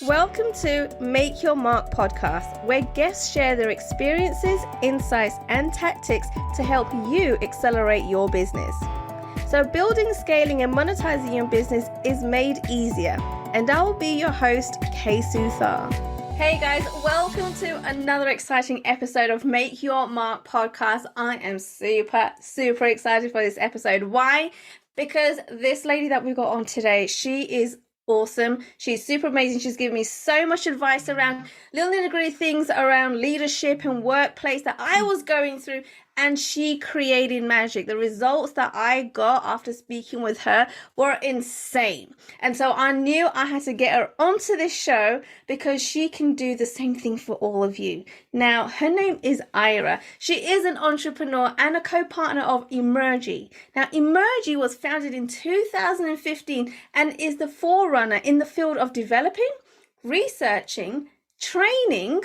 Welcome to Make Your Mark podcast, where guests share their experiences, insights, and tactics to help you accelerate your business. So building, scaling, and monetizing your business is made easier. And I will be your host, Kay Suthar. Hey guys, welcome to another exciting episode of Make Your Mark podcast. I am super excited for this episode. Why? Because this lady that we got on today, she is awesome. She's super amazing. She's given me so much advice around little nitty-gritty things around leadership and workplace that I was going through, and she created magic. The results that I got after speaking with her were insane. And so I knew I had to get her onto this show because she can do the same thing for all of you. Now, her name is Ira. She is an entrepreneur and a co-partner of Emergy. Now, Emergy was founded in 2015 and is the forerunner in the field of developing, researching, training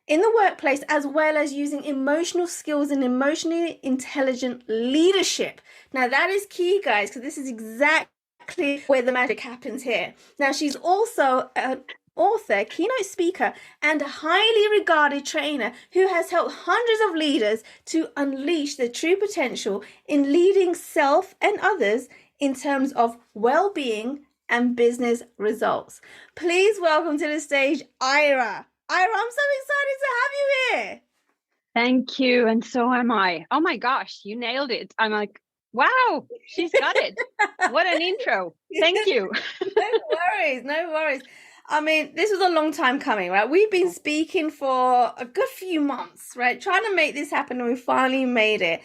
in the workplace, as well as using emotional skills and emotionally intelligent leadership. Now that is key, guys, because this is exactly where the magic happens here. Now she's also an author, keynote speaker, and a highly regarded trainer who has helped hundreds of leaders to unleash their true potential in leading self and others in terms of well-being and business results. Please welcome to the stage, Ira. Ira, I'm so excited to have you here. Thank you. And so am I. Oh my gosh, you nailed it. I'm like, wow, she's got it. What an intro. Thank you. No worries. I mean, this was a long time coming, right? We've been speaking for a good few months, right? Trying to make this happen, and we finally made it.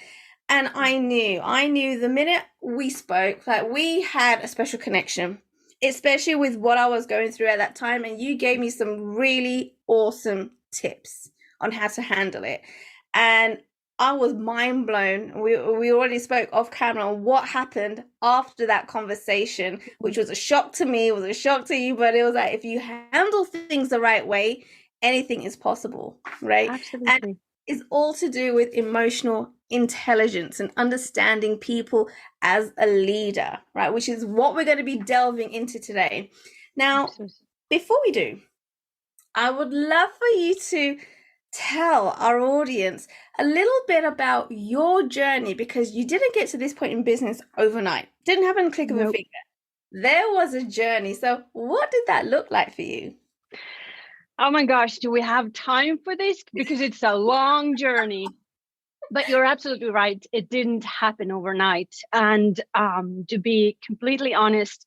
And I knew the minute we spoke, like we had a special connection, especially with what I was going through at that time. And you gave me some really awesome tips on how to handle it. And I was mind blown. We already spoke off camera on what happened after that conversation, which was a shock to me, it was a shock to you, but it was like, if you handle things the right way, anything is possible, right? Absolutely. And it's all to do with emotional intelligence and understanding people as a leader, right? Which is what we're going to be delving into today. Now, before we do, I would love for you to tell our audience a little bit about your journey, because you didn't get to this point in business overnight. Didn't happen in a click of a finger. There was a journey. So what did that look like for you? Oh my gosh, do we have time for this? Because it's a long journey. But you're absolutely right. It didn't happen overnight. And to be completely honest,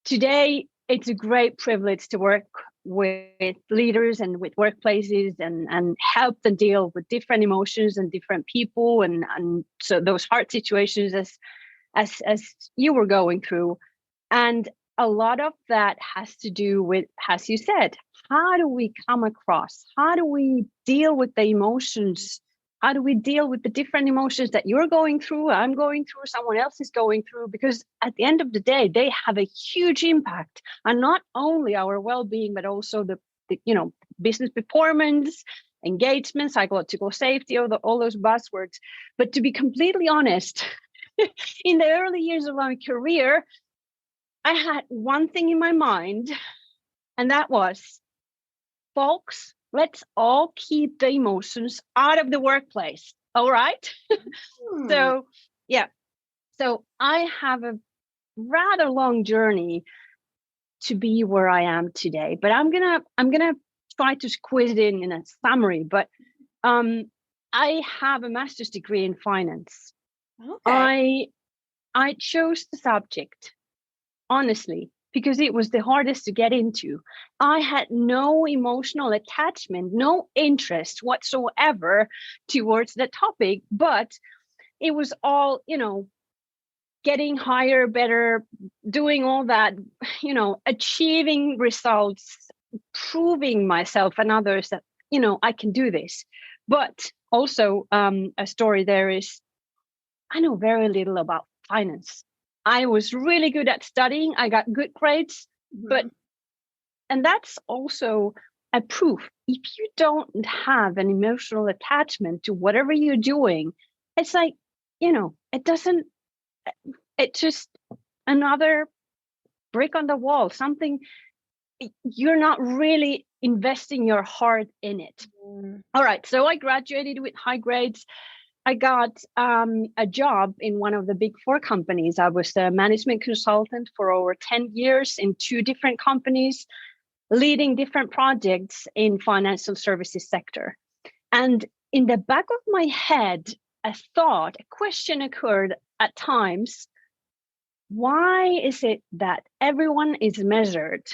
today it's a great privilege to work with leaders and with workplaces and help them deal with different emotions and different people and so those hard situations as you were going through. And a lot of that has to do with, as you said, how do we come across? How do we deal with the emotions? How do we deal with the different emotions that you're going through, I'm going through, someone else is going through? Because at the end of the day, they have a huge impact on not only our well-being, but also the business performance, engagement, psychological safety, all those buzzwords. But to be completely honest, in the early years of my career, I had one thing in my mind, and that was, folks, let's all keep the emotions out of the workplace. All right. So I have a rather long journey to be where I am today, but I'm gonna try to squeeze it in a summary. But I have a master's degree in finance. Okay. I chose the subject, honestly, because it was the hardest to get into. I had no emotional attachment, no interest whatsoever towards the topic, but it was all, getting higher, better, doing all that, achieving results, proving myself and others that, I can do this. But also a story there is, I know very little about finance. I was really good at studying. I got good grades, and that's also a proof. If you don't have an emotional attachment to whatever you're doing, it's like, it's just another brick on the wall, something you're not really investing your heart in it. All right, so I graduated with high grades. I got a job in one of the big four companies. I was a management consultant for over 10 years in 2 different companies, leading different projects in financial services sector. And in the back of my head, a question occurred at times. Why is it that everyone is measured?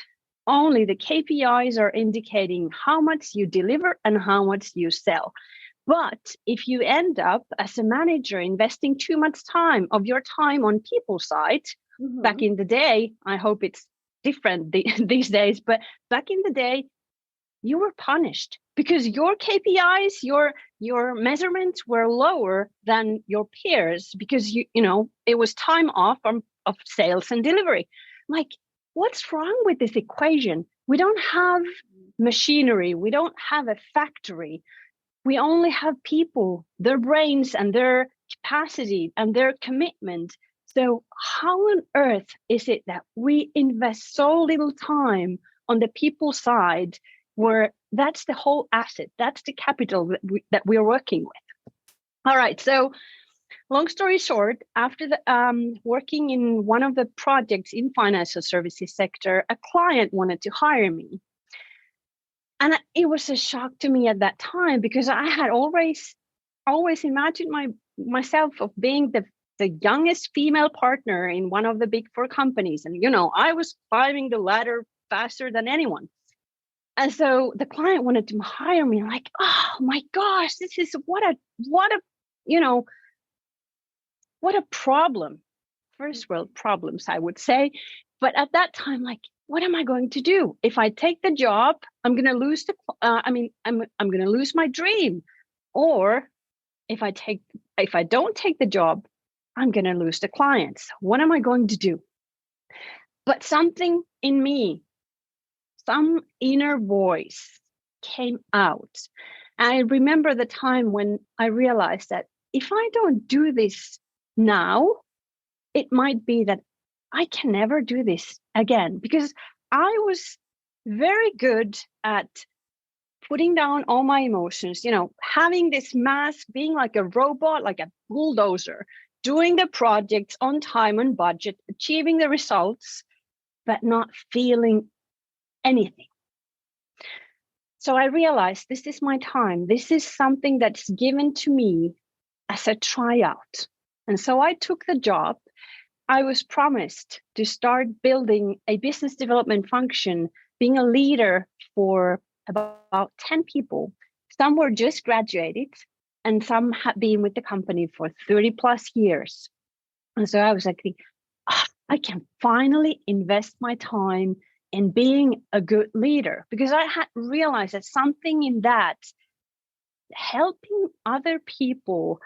Only the KPIs are indicating how much you deliver and how much you sell. But if you end up as a manager investing too much time of your time on people side, back in the day, I hope it's different these days, but back in the day, you were punished because your KPIs, your measurements were lower than your peers because you know it was time off of sales and delivery. Like, what's wrong with this equation? We don't have machinery, we don't have a factory. We only have people, their brains and their capacity and their commitment. So how on earth is it that we invest so little time on the people side where that's the whole asset, that's the capital that we are working with? All right, so long story short, after working in one of the projects in financial services sector, a client wanted to hire me. And it was a shock to me at that time because I had always imagined myself of being the youngest female partner in one of the big four companies. And, you know, I was climbing the ladder faster than anyone. And so the client wanted to hire me. I'm like, oh my gosh, this is what a problem. First world problems, I would say. But at that time, like, what am I going to do? If I take the job, I'm going to lose I'm going to lose my dream. Or if I don't take the job, I'm going to lose the clients. What am I going to do? But something in me, some inner voice came out. I remember the time when I realized that if I don't do this now, it might be that I can never do this again, because I was very good at putting down all my emotions, you know, having this mask, being like a robot, like a bulldozer, doing the projects on time and budget, achieving the results, but not feeling anything. So I realized this is my time. This is something that's given to me as a tryout. And so I took the job. I was promised to start building a business development function, being a leader for about 10 people. Some were just graduated and some had been with the company for 30 plus years. And so I was like, I can finally invest my time in being a good leader, because I had realized that something in that, helping other people,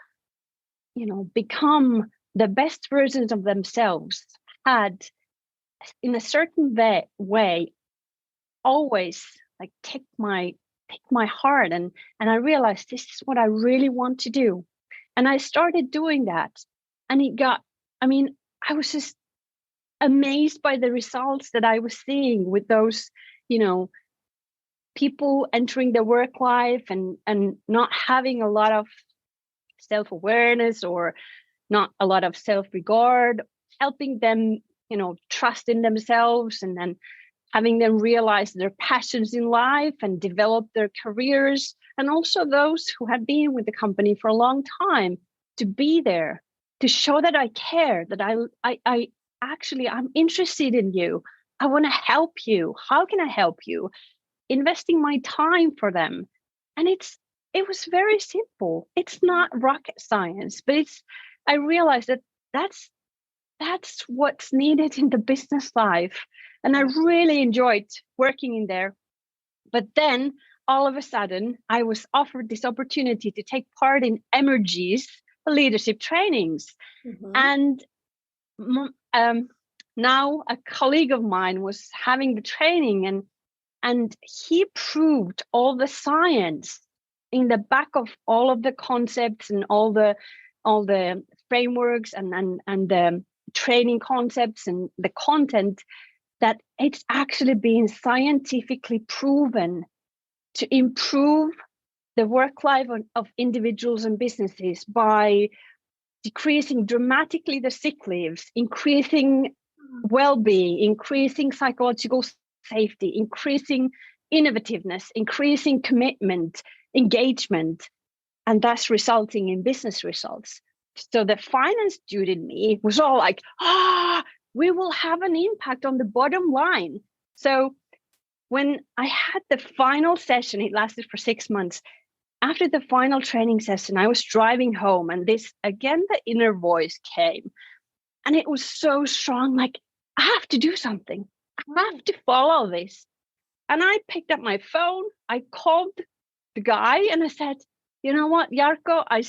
you know, become the best versions of themselves, had in a certain way always like take my heart, and I realized this is what I really want to do. And I started doing that, and I was just amazed by the results that I was seeing with those, you know, people entering the work life and not having a lot of self-awareness or not a lot of self-regard, helping them, you know, trust in themselves, and then having them realize their passions in life and develop their careers. And also those who had been with the company for a long time, to be there, to show that I care, that I actually, I'm interested in you. I want to help you. How can I help you? Investing my time for them. And it was very simple. It's not rocket science, but I realized that that's what's needed in the business life. And I really enjoyed working in there. But then all of a sudden, I was offered this opportunity to take part in Emergy's leadership trainings. And now a colleague of mine was having the training, and he proved all the science in the back of all of the concepts and all the frameworks and the training concepts and the content, that it's actually been scientifically proven to improve the work life of individuals and businesses by decreasing dramatically the sick leaves, increasing well-being, increasing psychological safety, increasing innovativeness, increasing commitment, engagement, and thus resulting in business results. So the finance dude in me was all like, we will have an impact on the bottom line. So when I had the final session, it lasted for 6 months. After the final training session, I was driving home, and this, again, the inner voice came, and it was so strong, like, I have to do something. I have to follow this. And I picked up my phone, I called the guy, and I said, you know what, Jarkko, I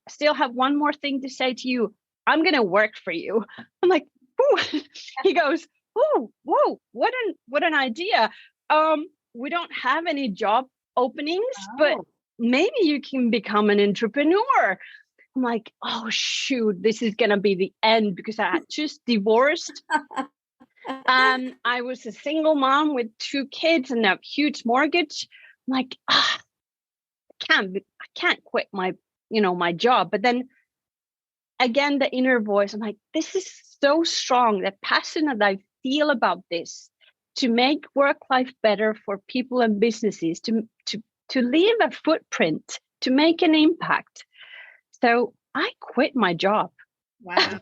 still have one more thing to say to you. I'm going to work for you. I'm like, ooh. He goes, oh, whoa, what an idea. We don't have any job openings, but maybe you can become an entrepreneur. I'm like, oh, shoot, this is going to be the end, because I had just divorced. I was a single mom with 2 kids and a huge mortgage. I'm like, I can't quit my job. But then again, the inner voice, I'm like, this is so strong, the passion that I feel about this, to make work life better for people and businesses, to leave a footprint, to make an impact. So I quit my job. Wow.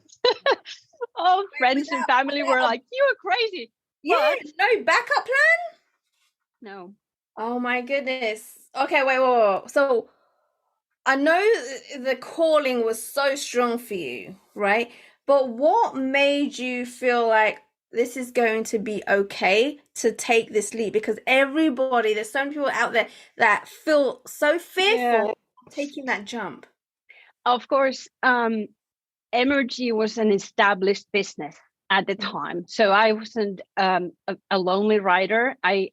All friends and family were like, you are crazy. Yeah, no backup plan? No. Oh my goodness. Okay, wait. So I know the calling was so strong for you, right? But what made you feel like this is going to be okay to take this leap? Because there's so many people out there that feel so fearful of taking that jump. Of course, Emergy was an established business at the time. So I wasn't a lonely writer. I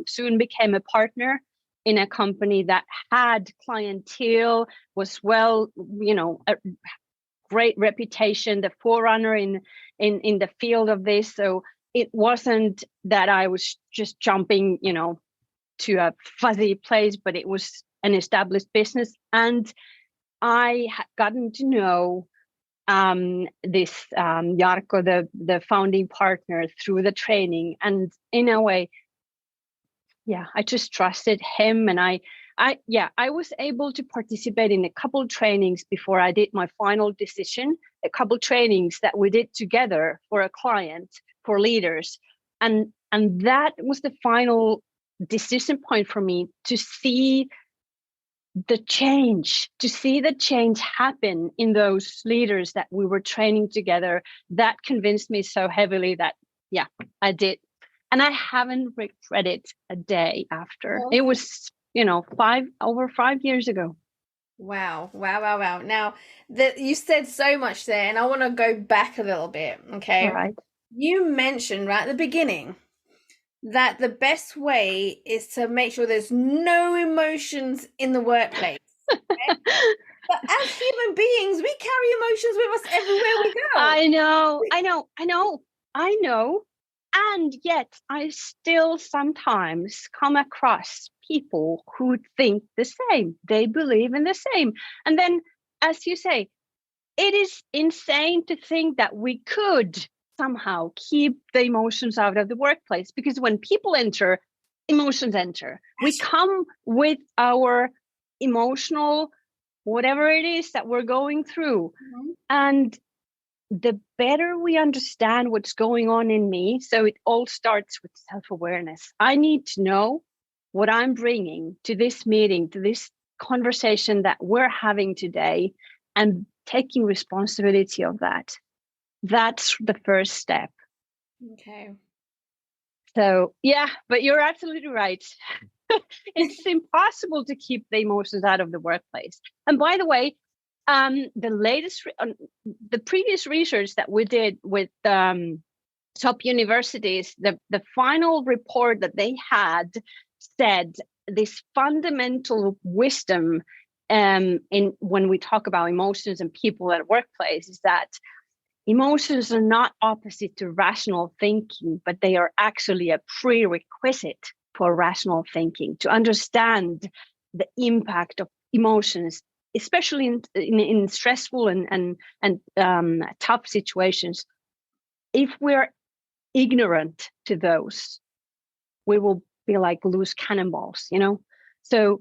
soon became a partner in a company that had clientele, was a great reputation, the forerunner in the field of this. So it wasn't that I was just jumping, to a fuzzy place, but it was an established business. And I had gotten to know this Jarkko, the founding partner, through the training, and in a way, I just trusted him, and I was able to participate in a couple trainings before I did my final decision. A couple trainings that we did together for a client, for leaders, and that was the final decision point for me to see the change happen in those leaders that we were training together. That convinced me so heavily that I did, and I haven't regretted a day after. It was over 5 years ago. Wow. Now you said so much there, and I want to go back a little bit. Okay, all right. You mentioned right at the beginning that the best way is to make sure there's no emotions in the workplace. Okay? But as human beings, we carry emotions with us everywhere we go. I know. And yet I still sometimes come across people who think the same. They believe in the same. And then, as you say, it is insane to think that we could somehow keep the emotions out of the workplace, because when people enter, emotions enter. We come with our emotional, whatever it is that we're going through. Mm-hmm. And the better we understand what's going on in me, so it all starts with self-awareness. I need to know what I'm bringing to this meeting, to this conversation that we're having today, and taking responsibility of that. That's the first step. Okay. So, but you're absolutely right. It's impossible to keep the emotions out of the workplace. And by the way, the previous research that we did with top universities, the final report that they had said this fundamental wisdom in when we talk about emotions and people at workplace is that emotions are not opposite to rational thinking, but they are actually a prerequisite for rational thinking to understand the impact of emotions, especially in stressful and tough situations. If we're ignorant to those, we will be like loose cannonballs, you know? So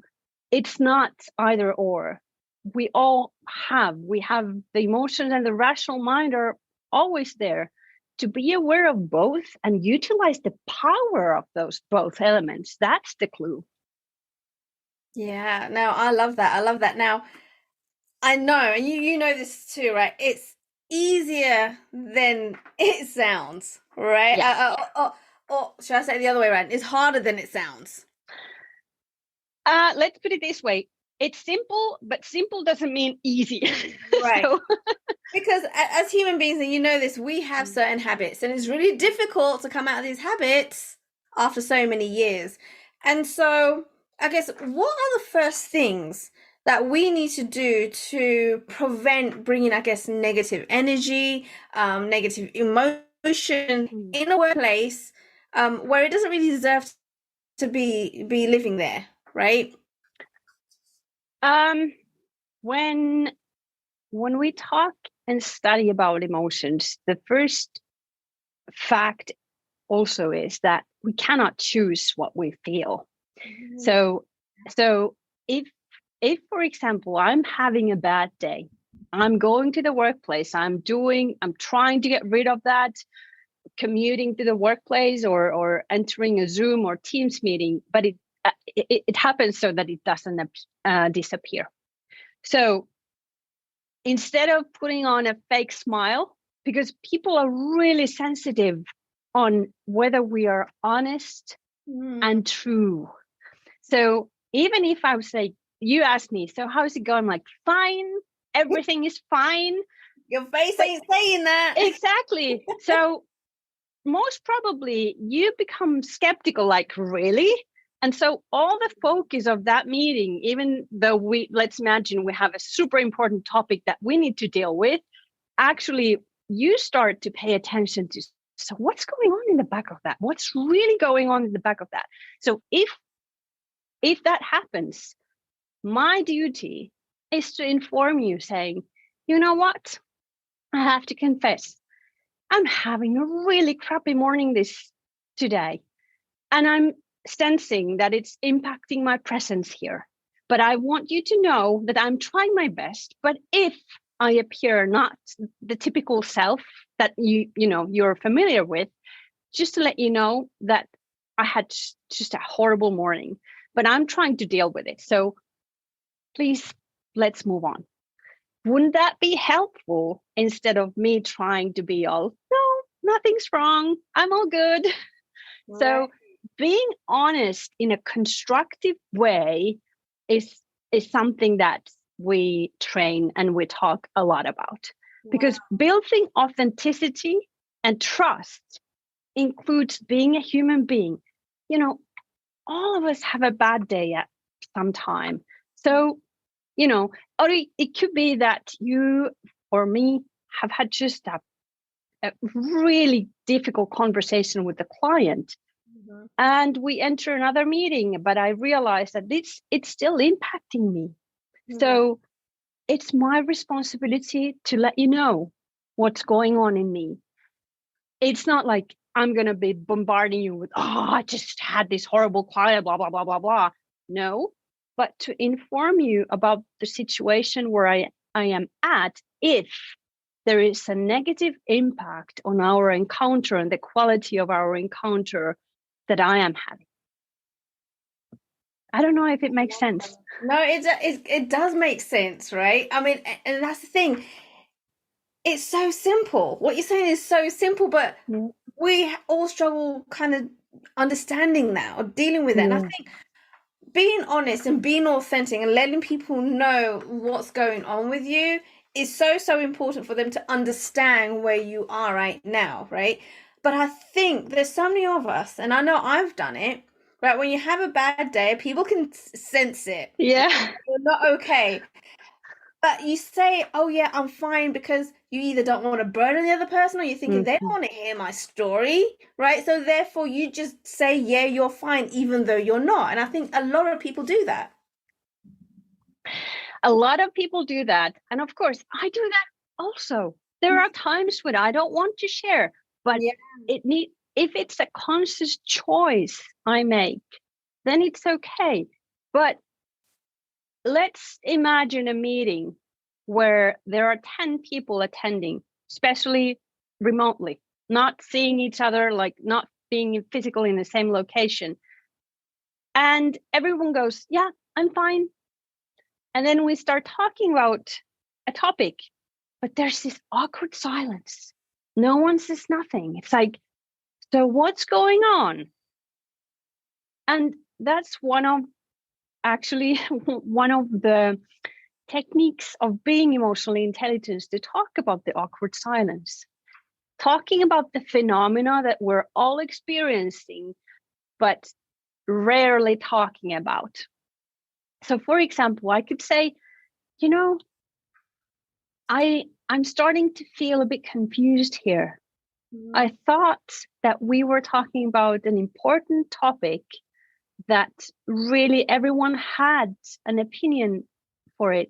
it's not either or. We have the emotions, and the rational mind are always there to be aware of both and utilize the power of those both elements. That's the clue. Yeah, no, I love that. I love that. Now, I know, and you know this too, right? It's easier than it sounds, right? Yes. Or should I say it the other way around? It's harder than it sounds. Let's put it this way. It's simple, but simple doesn't mean easy. Right. So, because as human beings, and you know this, we have certain habits, and it's really difficult to come out of these habits after so many years. And so, I guess, what are the first things that we need to do to prevent bringing, I guess, negative energy, negative emotion in a workplace, where it doesn't really deserve to be living there, right? when we talk and study about emotions, the first fact also is that we cannot choose what we feel. So if for example, I'm having a bad day, I'm going to the workplace, I'm trying to get rid of that, commuting to the workplace or entering a Zoom or Teams meeting, but it happens so that it doesn't disappear. So instead of putting on a fake smile, because people are really sensitive on whether we are honest and true. So even if I would say, you ask me, so how's it going? I'm like, fine, everything is fine. Your face ain't saying that. Exactly. So most probably you become skeptical, like, really? And so all the focus of that meeting, even though let's imagine we have a super important topic that we need to deal with, actually you start to pay attention to, so what's going on in the back of that? What's really going on in the back of that? So if that happens, my duty is to inform you, saying, you know what? I have to confess, I'm having a really crappy morning today. And I'm sensing that it's impacting my presence here. But I want you to know that I'm trying my best. But if I appear not the typical self that you're familiar with, just to let you know that I had just a horrible morning, but I'm trying to deal with it. So please, let's move on. Wouldn't that be helpful, instead of me trying to be all, no, nothing's wrong, I'm all good? Right. So being honest in a constructive way is something that we train and we talk a lot about. Wow. Because building authenticity and trust includes being a human being. You know, all of us have a bad day at some time. So, or it could be that you or me have had just a really difficult conversation with the client. Mm-hmm. And we enter another meeting, but I realize that it's still impacting me. Mm-hmm. So it's my responsibility to let you know what's going on in me. It's not like I'm going to be bombarding you with, I just had this horrible client, blah, blah, blah, blah, blah. No, but to inform you about the situation where I am at, if there is a negative impact on our encounter and the quality of our encounter that I am having. I don't know if it makes sense. No, it does make sense, right? I mean, and that's the thing. It's so simple. What you're saying is so simple, but we all struggle kind of understanding that or dealing with it. Yeah. And I think being honest and being authentic and letting people know what's going on with you is so important for them to understand where you are right now, right? But I think there's so many of us, and I know I've done it, right? When you have a bad day, people can sense it. Yeah. You're not okay. But you say, oh yeah, I'm fine, because you either don't want to burden the other person, or you're thinking they don't want to hear my story, right? So therefore you just say, yeah, you're fine, even though you're not. And I think a lot of people do that. A lot of people do that. And of course, I do that also. There are times when I don't want to share, but if it's a conscious choice I make, then it's okay. But let's imagine a meeting where there are 10 people attending, especially remotely, not seeing each other, like not being physically in the same location. And everyone goes, yeah, I'm fine. And then we start talking about a topic, but there's this awkward silence. No one says nothing. It's like, so what's going on? And that's one of the techniques of being emotionally intelligent, to talk about the awkward silence, talking about the phenomena that we're all experiencing, but rarely talking about. So, for example, I could say, I'm starting to feel a bit confused here. I thought that we were talking about an important topic that really everyone had an opinion for it.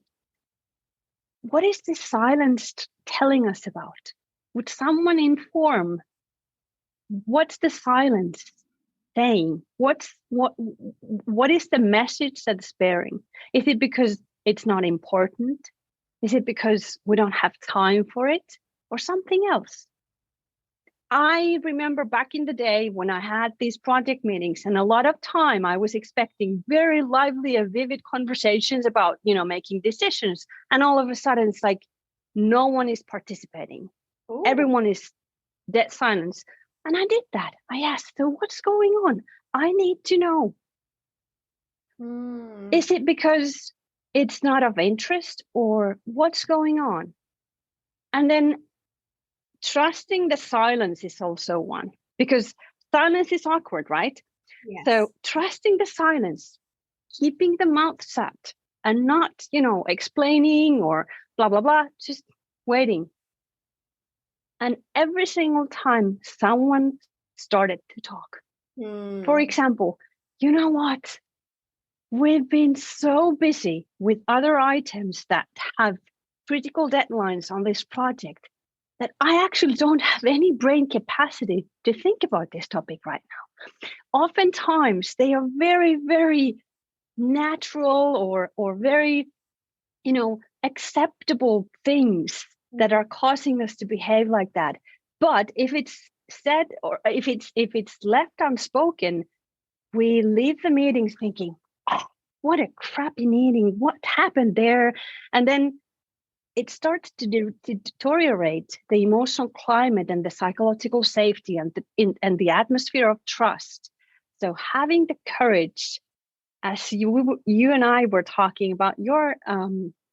What is this silence telling us about? Would someone inform? What's the silence saying? What is the message that's bearing? Is it because it's not important? Is it because we don't have time for it, or something else? I remember back in the day when I had these project meetings, and a lot of time I was expecting very lively and vivid conversations about, making decisions. And all of a sudden it's like, no one is participating. Ooh. Everyone is dead silence. And I did that. I asked, so what's going on? I need to know. Is it because it's not of interest, or what's going on? And then trusting the silence is also one, because silence is awkward, right? Yes. So trusting the silence, keeping the mouth shut, and not, explaining or blah, blah, blah, just waiting. And every single time someone started to talk, for example, you know what? We've been so busy with other items that have critical deadlines on this project that I actually don't have any brain capacity to think about this topic right now. Oftentimes, they are very, very natural or very, acceptable things that are causing us to behave like that. But if it's said, or if it's left unspoken, we leave the meetings thinking, oh, what a crappy meeting, what happened there? And then it starts to deteriorate the emotional climate and the psychological safety and the atmosphere of trust. So having the courage, as you and I were talking about your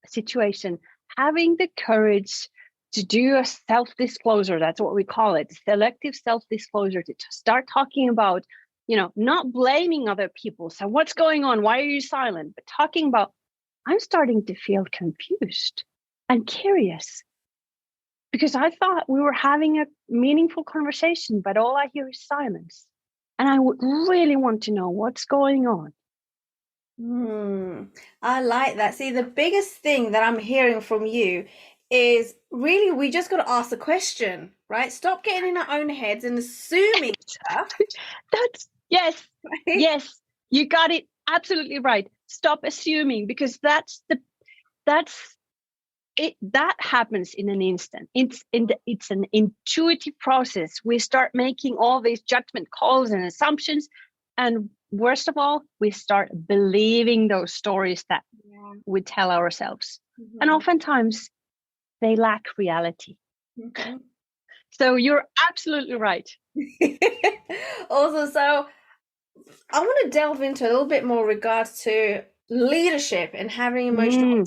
situation, having the courage to do a self-disclosure, that's what we call it, selective self-disclosure, to start talking about, not blaming other people. So what's going on? Why are you silent? But talking about, I'm starting to feel confused. I'm curious, because I thought we were having a meaningful conversation, but all I hear is silence. And I would really want to know what's going on. I like that. See, the biggest thing that I'm hearing from you is really, we just got to ask the question, right? Stop getting in our own heads and assuming stuff. Yes, right? Yes, you got it absolutely right. Stop assuming, because that happens in an instant. It's an intuitive process. We start making all these judgment calls and assumptions, and worst of all, we start believing those stories that we tell ourselves. And oftentimes they lack reality. So you're absolutely right. Also, so I want to delve into a little bit more regards to leadership and having emotional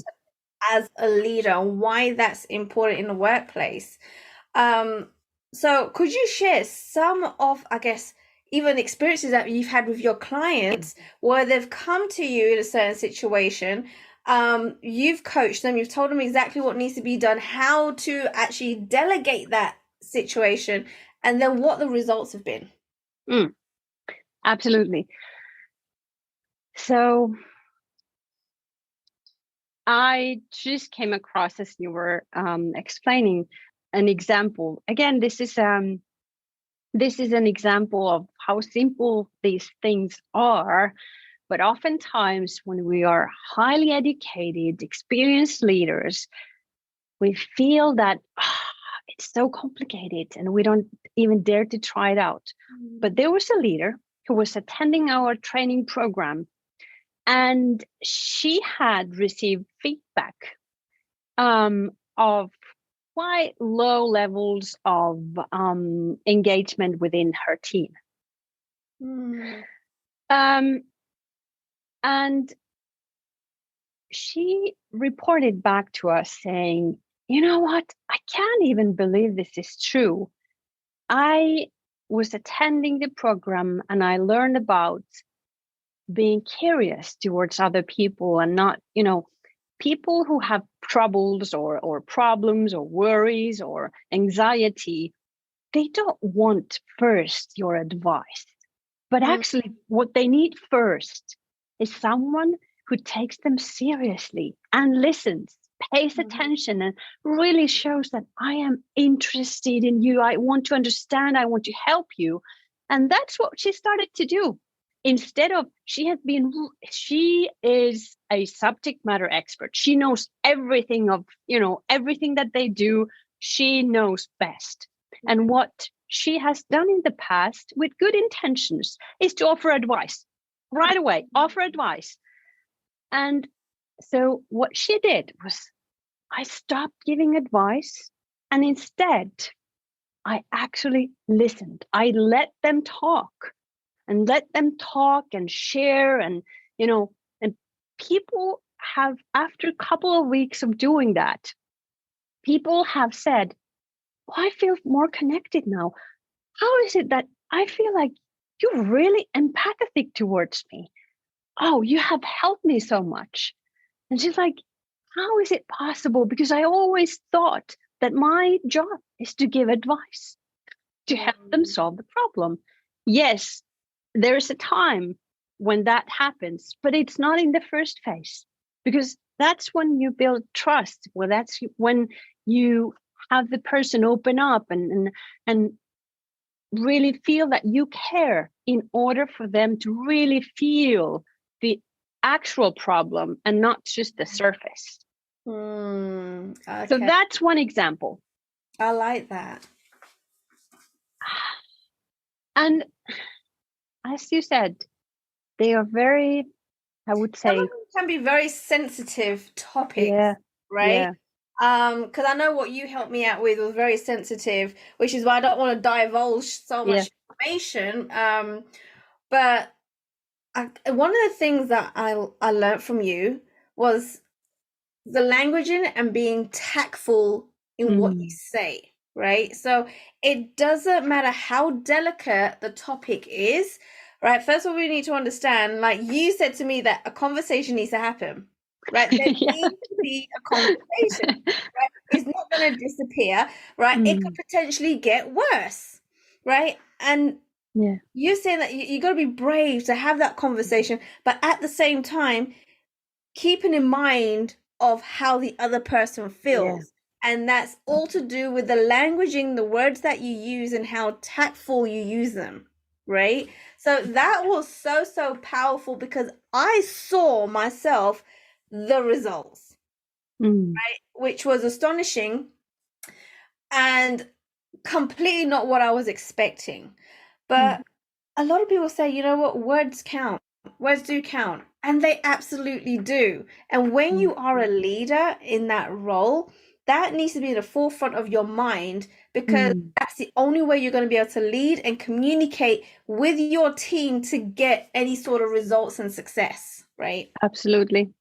as a leader, and why that's important in the workplace. So could you share some of, I guess, even experiences that you've had with your clients where they've come to you in a certain situation You've coached them, you've told them exactly what needs to be done, how to actually delegate that situation, and then what the results have been. Absolutely. So I just came across, as you were explaining, an example. Again, this is an example of how simple these things are. But oftentimes, when we are highly educated, experienced leaders, we feel that it's so complicated and we don't even dare to try it out. But there was a leader who was attending our training program, and she had received feedback of quite low levels of engagement within her team. And she reported back to us saying, you know what? I can't even believe this is true. I was attending the program and I learned about being curious towards other people and not, people who have troubles or problems or worries or anxiety. They don't want first your advice, but actually what they need first is someone who takes them seriously and listens, pays attention, and really shows that I am interested in you. I want to understand. I want to help you. And that's what she started to do. Instead of, she is a subject matter expert. She knows everything of, everything that they do. She knows best. And what she has done in the past with good intentions is to offer advice right away, offer advice. And so what she did was, I stopped giving advice and instead I actually listened. I let them talk and share. And, and people have, after a couple of weeks of doing that, people have said, I feel more connected now. How is it that I feel like you're really empathetic towards me? Oh, you have helped me so much. And she's like, how is it possible? Because I always thought that my job is to give advice, to help them solve the problem. Yes, there's a time when that happens, but it's not in the first phase, because that's when you build trust. Well, that's when you have the person open up and really feel that you care, in order for them to really feel the actual problem and not just the surface. Okay. So that's one example. I like that. And as you said, they are very, I would say, some of them can be very sensitive topics, right? Yeah. Because I know what you helped me out with was very sensitive, which is why I don't want to divulge so much information. But one of the things that I learned from you was the languaging and being tactful in what you say, right? So it doesn't matter how delicate the topic is, right? First of all, we need to understand, like you said to me, that a conversation needs to happen, right? There needs to be a conversation, right? It's not going to disappear, right? It could potentially get worse, right? And you're saying that you got to be brave to have that conversation, but at the same time, keeping in mind of how the other person feels. And that's all to do with the languaging, the words that you use, and how tactful you use them, right? So that was so powerful, because I saw myself the results, right? Which was astonishing and completely not what I was expecting. But a lot of people say, you know what, words count. Words do count. And they absolutely do. And when you are a leader in that role, that needs to be in the forefront of your mind, because that's the only way you're going to be able to lead and communicate with your team to get any sort of results and success, right? Absolutely.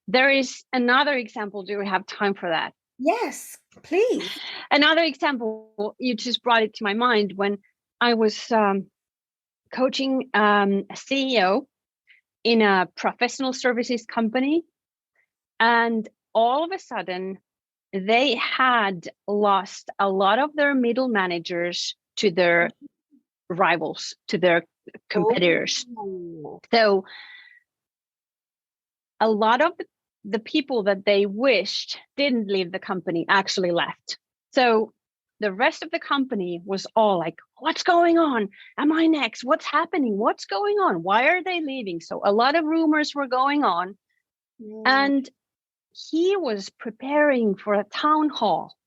There is another example. Do we have time for that? Yes, please. Another example, you just brought it to my mind, when I was coaching a CEO in a professional services company, and all of a sudden they had lost a lot of their middle managers to their rivals, to their competitors. Oh. So a lot of the people that they wished didn't leave the company actually left. So the rest of the company was all like, what's going on? Am I next? What's happening? What's going on? Why are they leaving? So a lot of rumors were going on. And he was preparing for a town hall,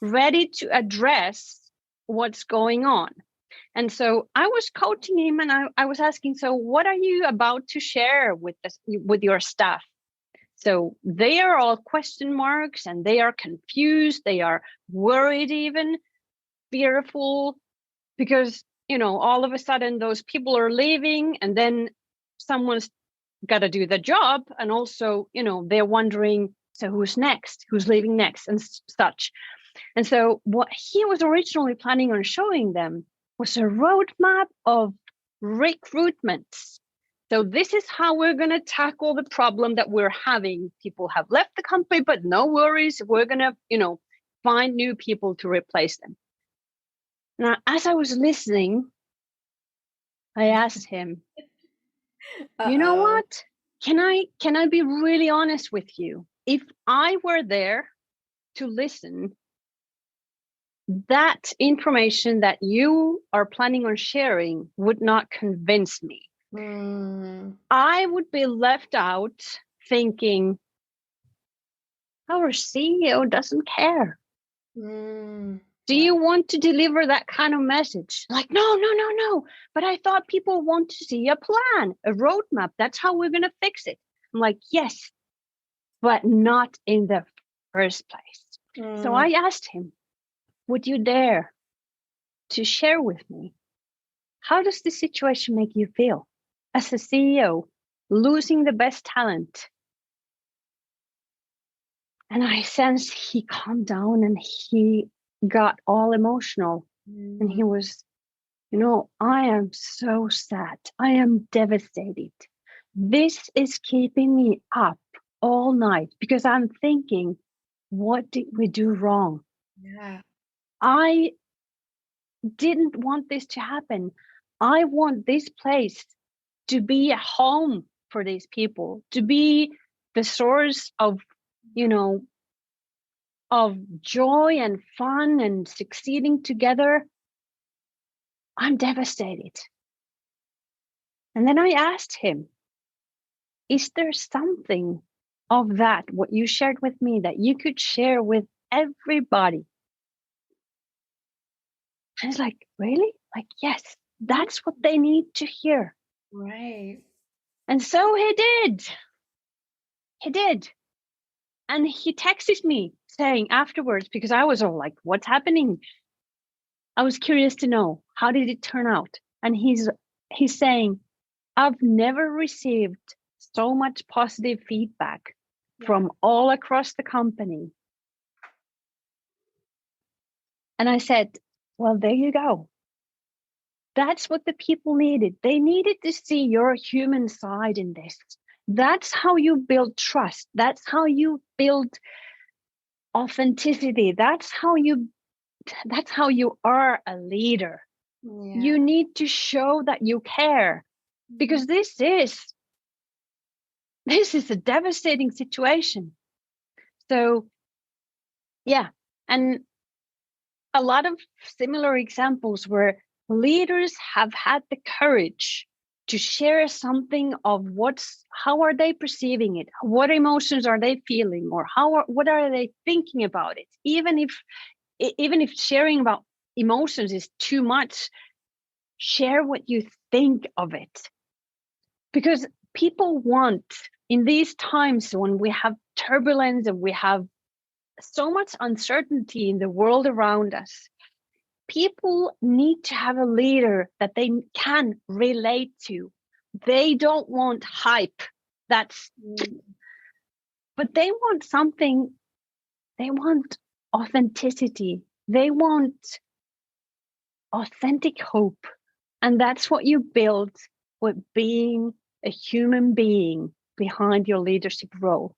ready to address what's going on. And so I was coaching him, and I was asking, so what are you about to share with your staff? So they are all question marks, and they are confused. They are worried, even fearful, because, all of a sudden those people are leaving, and then someone's got to do the job. And also, they're wondering, so who's next? Who's leaving next? And such. And so what he was originally planning on showing them was a roadmap of recruitments. So this is how we're going to tackle the problem that we're having. People have left the company, but no worries. We're going to, find new people to replace them. Now, as I was listening, I asked him, you know what? Can I be really honest with you? If I were there to listen, that information that you are planning on sharing would not convince me. I would be left out thinking, our CEO doesn't care. Do you want to deliver that kind of message? Like, no. But I thought people want to see a plan, a roadmap. That's how we're going to fix it. I'm like, yes, but not in the first place. So I asked him, would you dare to share with me, how does this situation make you feel as a CEO, losing the best talent? And I sensed he calmed down, and he got all emotional. And he was, I am so sad. I am devastated. This is keeping me up all night because I'm thinking, what did we do wrong? Yeah. I didn't want this to happen. I want this place to be a home for these people, to be the source of, of joy and fun and succeeding together. I'm devastated. And then I asked him, is there something of that, what you shared with me, that you could share with everybody? And he's like, really? Like, yes, that's what they need to hear. Right. And so he did. He did. And he texted me saying afterwards, because I was all like, what's happening? I was curious to know, how did it turn out? And he's saying, I've never received so much positive feedback from all across the company. And I said, well, there you go. That's what the people needed. They needed to see your human side in this. That's how you build trust. That's how you build authenticity. That's how you are a leader. Yeah. You need to show that you care, because this is a devastating situation. So, yeah. And a lot of similar examples where leaders have had the courage to share something of how are they perceiving it? What emotions are they feeling? Or what are they thinking about it? Even if sharing about emotions is too much, share what you think of it. Because people want, in these times when we have turbulence and we have so much uncertainty in the world around us, people need to have a leader that they can relate to. They don't want hype. But they want something. They want authenticity. They want authentic hope. And that's what you build with being a human being behind your leadership role.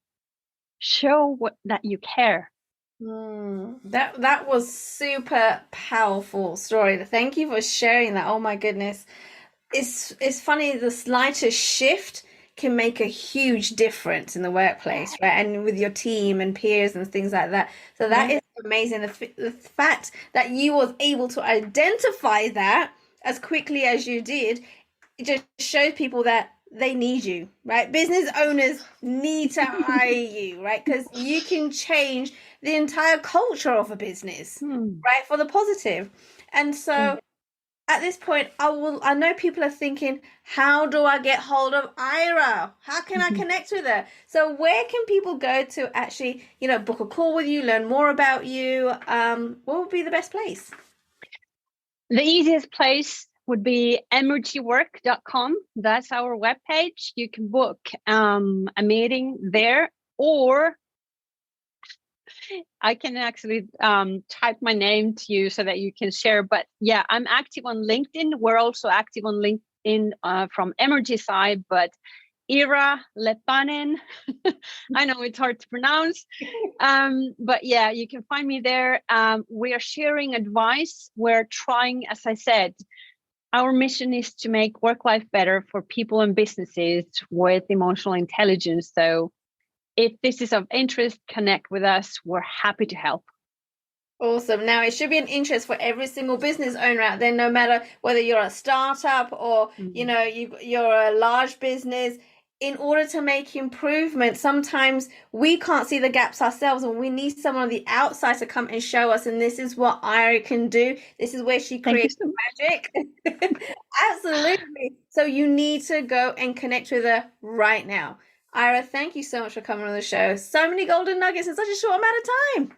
Show that you care. That was super powerful story. Thank you for sharing that. Oh my goodness. It's funny, the slightest shift can make a huge difference in the workplace, right? And with your team and peers and things like that. So that is amazing. The fact that you was able to identify that as quickly as you did, it just shows people that they need you, right? Business owners need to hire you, right? Because you can change the entire culture of a business, right? For the positive. And so at this point, I know people are thinking, how do I get hold of Ira? How can I connect with her? So where can people go to actually, book a call with you, learn more about you? What would be the best place? The easiest place would be emergywork.com. That's our webpage. You can book a meeting there, or I can actually type my name to you so that you can share. But yeah, I'm active on LinkedIn. We're also active on LinkedIn from Emergy side, but Ira Leppänen. I know it's hard to pronounce. But yeah, you can find me there. We are sharing advice. We're trying, as I said, our mission is to make work-life better for people and businesses with emotional intelligence. So if this is of interest, connect with us. We're happy to help. Awesome. Now, it should be an interest for every single business owner out there, no matter whether you're a startup or, you're a large business. In order to make improvement, sometimes we can't see the gaps ourselves, and we need someone on the outside to come and show us. And this is what Ira can do. This is where she creates magic. Absolutely. So you need to go and connect with her right now. Ira, thank you so much for coming on the show. So many golden nuggets in such a short amount of time.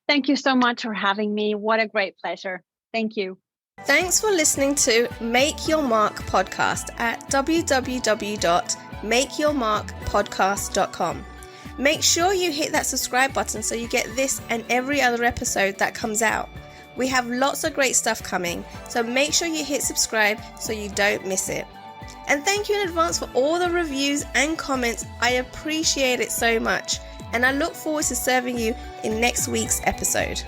Thank you so much for having me. What a great pleasure. Thank you. Thanks for listening to Make Your Mark podcast at www.makeyourmarkpodcast.com. Make sure you hit that subscribe button so you get this and every other episode that comes out. We have lots of great stuff coming, so make sure you hit subscribe so you don't miss it. And thank you in advance for all the reviews and comments. I appreciate it so much, and I look forward to serving you in next week's episode.